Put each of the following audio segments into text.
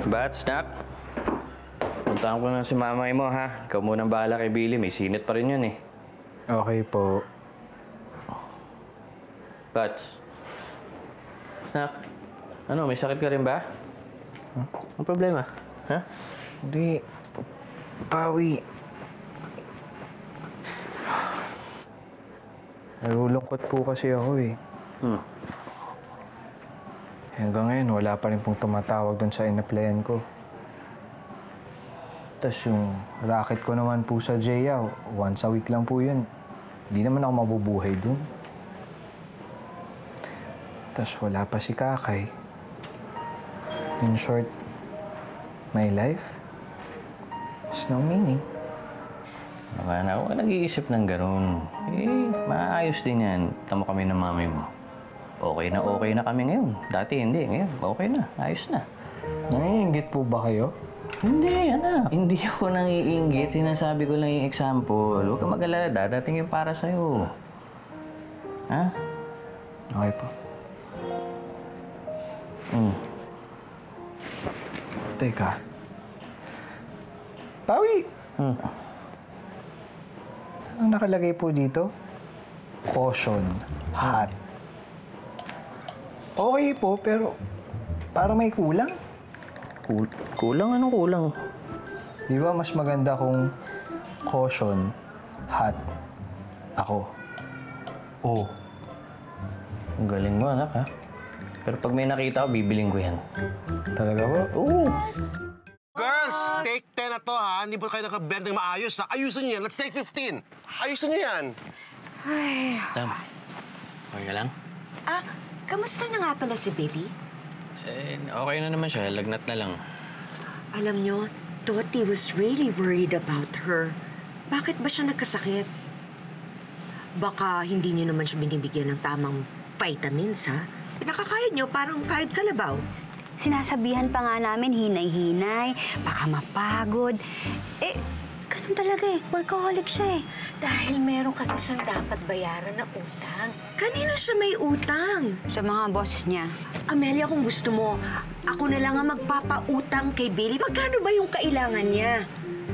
Bats, Nak. Puntahan ko na si mamay mo, ha? Ikaw munang bahala kay Billy. May sinit pa rin yun, eh. Okay po. Bats. Nak. Ano, may sakit ka rin ba? Ang problema? Ha? Hindi. Pawi. Nalulungkot po kasi ako eh. Hanggang ngayon, wala pa rin pong tumatawag doon sa in-applyan ko. Tapos yung racket ko naman po sa JA, once a week lang po yun. Hindi naman ako mabubuhay doon. Tapos wala pa si Kakay. In short, my life has no meaning. Naman ako nag-iisip ng gano'n. Eh, maayos din yan. Tama kami ng mami mo. Okay na kami ngayon. Dati hindi. Ngayon, okay na. Ayos na. Naiinggit po ba kayo? Hindi, anak. Hindi ako nangiinggit. Sinasabi ko lang yung example. Huwag ka mag-alala. Dadating yung para sa'yo. Ha? Okay po. Teka. Pawi! Ang nakalagay po dito? Caution. Hot. Okay po, pero para may kulang. Kulang? Anong kulang? Di ba mas maganda kung caution, hot, ako? Oh. Ang galing mo, anak, ha? Pero pag may nakita ko, bibiling ko yan. Talaga po? Oo! Girls, take 10 na to, ha? Hindi po kayo nakabend ng maayos, ha? Ayusin niyo yan. Let's take 15. Ayusin niyo yan. Ay. Tama. Okay ka lang? Kamusta na nga pala si Billy? Eh, okay na naman siya. Lagnat na lang. Alam nyo, Toti was really worried about her. Bakit ba siya nagkasakit? Baka hindi niyo naman siya binibigyan ng tamang vitamins, ha? Pinakakain niyo parang kahit kalabaw. Sinasabihan pa nga namin, hinay-hinay, baka mapagod. Eh, ganun talaga eh. Workaholic siya eh. Dahil meron kasi siyang dapat bayaran na utang. Kanino siya may utang? Sa mga boss niya. Amelia, kung gusto mo, ako na lang ang magpapautang kay Billy. Magkano ba yung kailangan niya?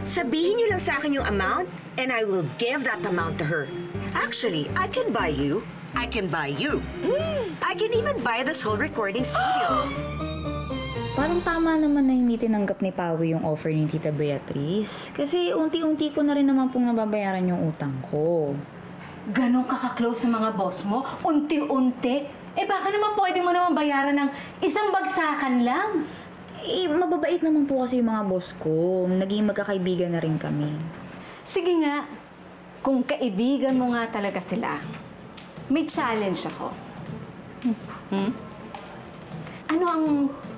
Sabihin niyo lang sa akin yung amount, and I will give that amount to her. Actually, I can buy you. I can buy you. I can even buy this whole recording studio. Parang tama naman na hindi tinanggap ni Pawi yung offer ni Tita Beatrice. Kasi unti-unti ko na rin naman pong nababayaran yung utang ko. Ganon ka ka-close sa mga boss mo? Unti-unti? Eh baka naman pwede mo naman bayaran ng isang bagsakan lang. Eh, mababait naman po kasi yung mga boss ko. Naging magkakaibigan na rin kami. Sige nga, kung kaibigan mo nga talaga sila, may challenge ako. Ano ang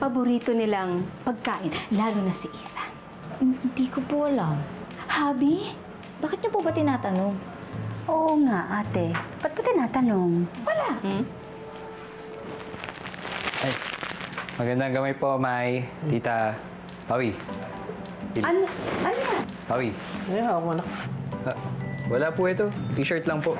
paborito nilang pagkain, lalo na si Ethan? Hindi ko po alam. Hobby? Bakit niyo po ba tinatanong? Oo nga, ate. Ba't ba tinatanong? Wala. Ay, magandang gamay po, May. Tita, Pawi. Ano yan? Pawi. Eh, ako, anak. Wala po ito. T-shirt lang po.